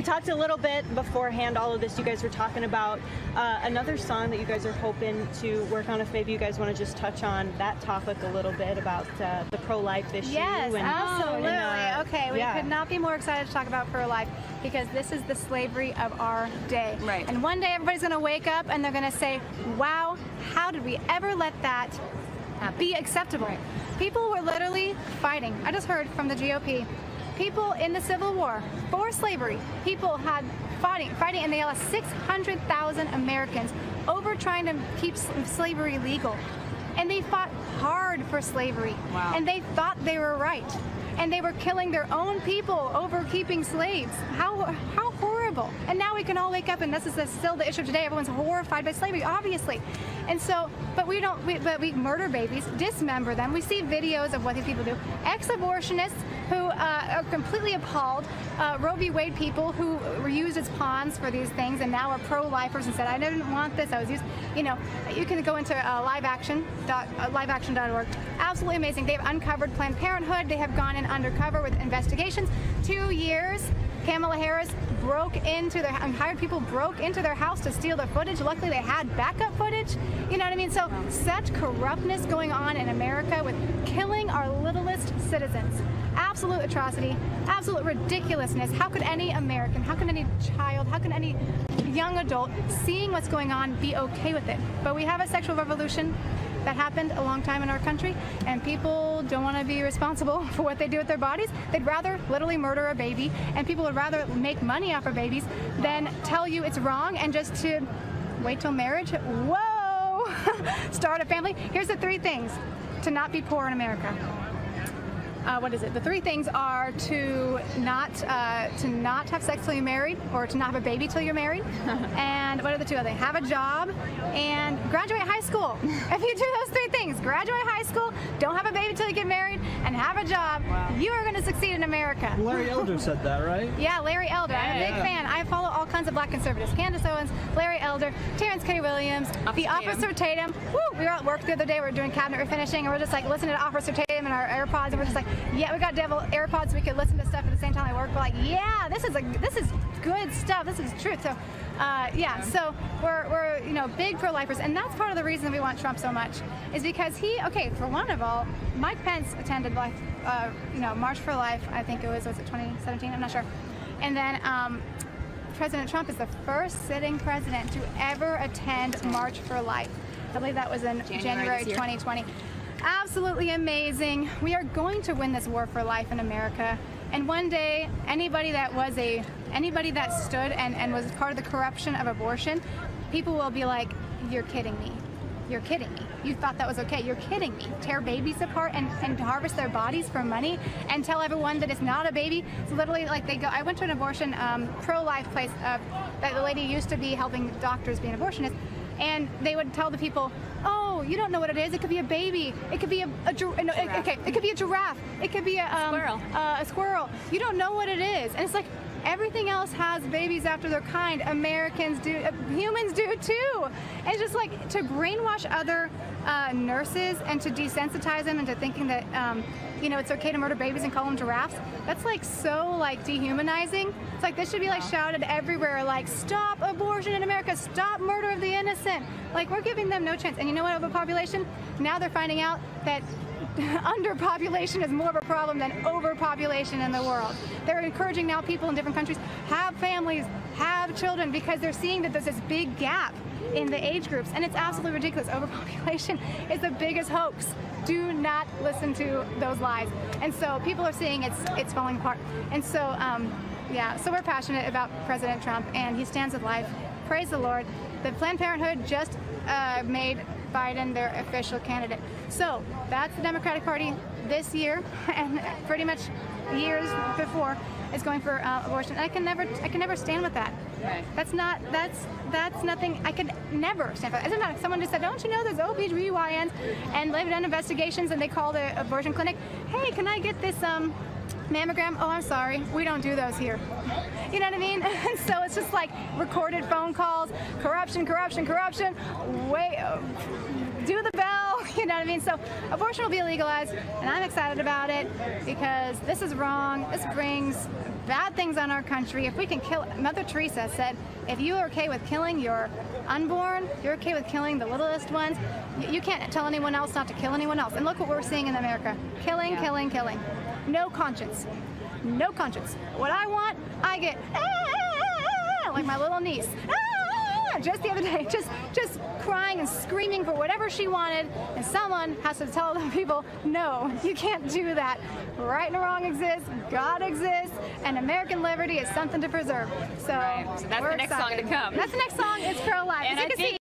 talked a little bit beforehand, all of this, you guys were talking about another song that you guys are hoping to work on, if maybe you guys want to just touch on that topic a little bit about the pro-life issue. Yes, absolutely. Okay, we yeah. could not be more excited to talk about pro-life, because this is the slavery of our day. Right. And one day everybody's going to wake up and they're going to say, wow, how did we ever let that be acceptable? Right. People were literally fighting. I just heard from the GOP. People in the Civil War for slavery, people had fighting, and they lost 600,000 Americans over trying to keep slavery legal. And they fought hard for slavery. Wow. And they thought they were right. And they were killing their own people over keeping slaves. How horrible. And now we can all wake up, and this is still the issue today. Everyone's horrified by slavery, obviously. And so, but we murder babies, dismember them. We see videos of what these people do. Ex-abortionists who are completely appalled. Roe v. Wade people who were used as pawns for these things and now are pro-lifers and said, I didn't want this, I was used. You know, you can go into liveaction.org. Absolutely amazing. They've uncovered Planned Parenthood. They have gone in undercover with investigations. 2 years. Camille Harris hired people, broke into their house to steal their footage. Luckily, they had backup footage. You know what I mean? So such corruptness going on in America with killing our littlest citizens. Absolute atrocity, absolute ridiculousness. How could any American, how can any child, how can any young adult seeing what's going on be okay with it? But we have a sexual revolution that happened a long time in our country, and people don't want to be responsible for what they do with their bodies. They'd rather literally murder a baby, and people would rather make money off of babies than tell you it's wrong and just to wait till marriage. Whoa! Start a family. Here's the 3 things to not be poor in America. What is it? The 3 things are to not have sex till you're married, or to not have a baby till you're married. And what are the 2 other things? Have a job and graduate high school. If you do those 3 things, graduate high school, don't have a baby till you get married, and have a job, you are going to succeed in America. Larry Elder said that, right? Yeah, Larry Elder. I'm a big fan. I follow all kinds of black conservatives. Candace Owens, Larry Elder, Terrence K. Williams, the Officer Tatum. Woo! We were at work the other day. We were doing cabinet refinishing, and we're just like listening to Officer Tatum in our AirPods, and we're just like, yeah, we got devil AirPods so we could listen to stuff at the same time I work. We're like, yeah, this is good stuff. This is truth. So, yeah. So we're big pro-lifers, and that's part of the reason we want Trump so much, is because for one of all, Mike Pence attended March for Life. I think was it 2017? I'm not sure. And then President Trump is the first sitting president to ever attend March for Life. I believe that was in January 2020. Absolutely amazing. We are going to win this war for life in America. And one day, anybody that stood and was part of the corruption of abortion, people will be like, you're kidding me. You're kidding me. You thought that was okay. You're kidding me. Tear babies apart and harvest their bodies for money and tell everyone that it's not a baby. It's literally like I went to an abortion pro-life place that the lady used to be helping doctors be an abortionist. And they would tell the people, oh, you don't know what it is. It could be a baby. It could be it could be a giraffe. It could be a squirrel. You don't know what it is. And it's like, everything else has babies after their kind. Americans do, humans do too. And it's just like to brainwash other nurses and to desensitize them into thinking that it's okay to murder babies and call them giraffes. That's like so dehumanizing. It's like this should be shouted everywhere, like stop abortion in America, stop murder of the innocent. Like we're giving them no chance. And you know what, overpopulation? Now they're finding out that underpopulation is more of a problem than overpopulation in the world. They're encouraging now people in different countries have families, have children, because they're seeing that there's this big gap in the age groups, and it's absolutely ridiculous. Overpopulation is the biggest hoax. Do not listen to those lies. And so people are seeing it's falling apart. And so so we're passionate about President Trump, and he stands with life. Praise the Lord. The Planned Parenthood just made Biden their official candidate. So that's the Democratic Party this year, and pretty much years before is going for abortion. I can never stand with that. Right. That's nothing. I could never stand for that. Isn't that someone just said, don't you know there's OBGYNs, and they've done investigations and they call the abortion clinic, hey, can I get this Mammogram, oh, I'm sorry, we don't do those here. You know what I mean? And so it's just like recorded phone calls, corruption, corruption, corruption, wait, do the bell, you know what I mean? So abortion will be legalized, and I'm excited about it because this is wrong. This brings bad things on our country. If we can kill, Mother Teresa said, if you are okay with killing your unborn, you're okay with killing the littlest ones, you can't tell anyone else not to kill anyone else. And look what we're seeing in America. Killing, killing, killing. No conscience. No conscience. What I want, I get, like my little niece. Just the other day, just crying and screaming for whatever she wanted, and someone has to tell other people, no, you can't do that. Right and wrong exists, God exists, and American liberty is something to preserve. So, right. So that's the next song to come. That's the next song. It's pro-life. And I think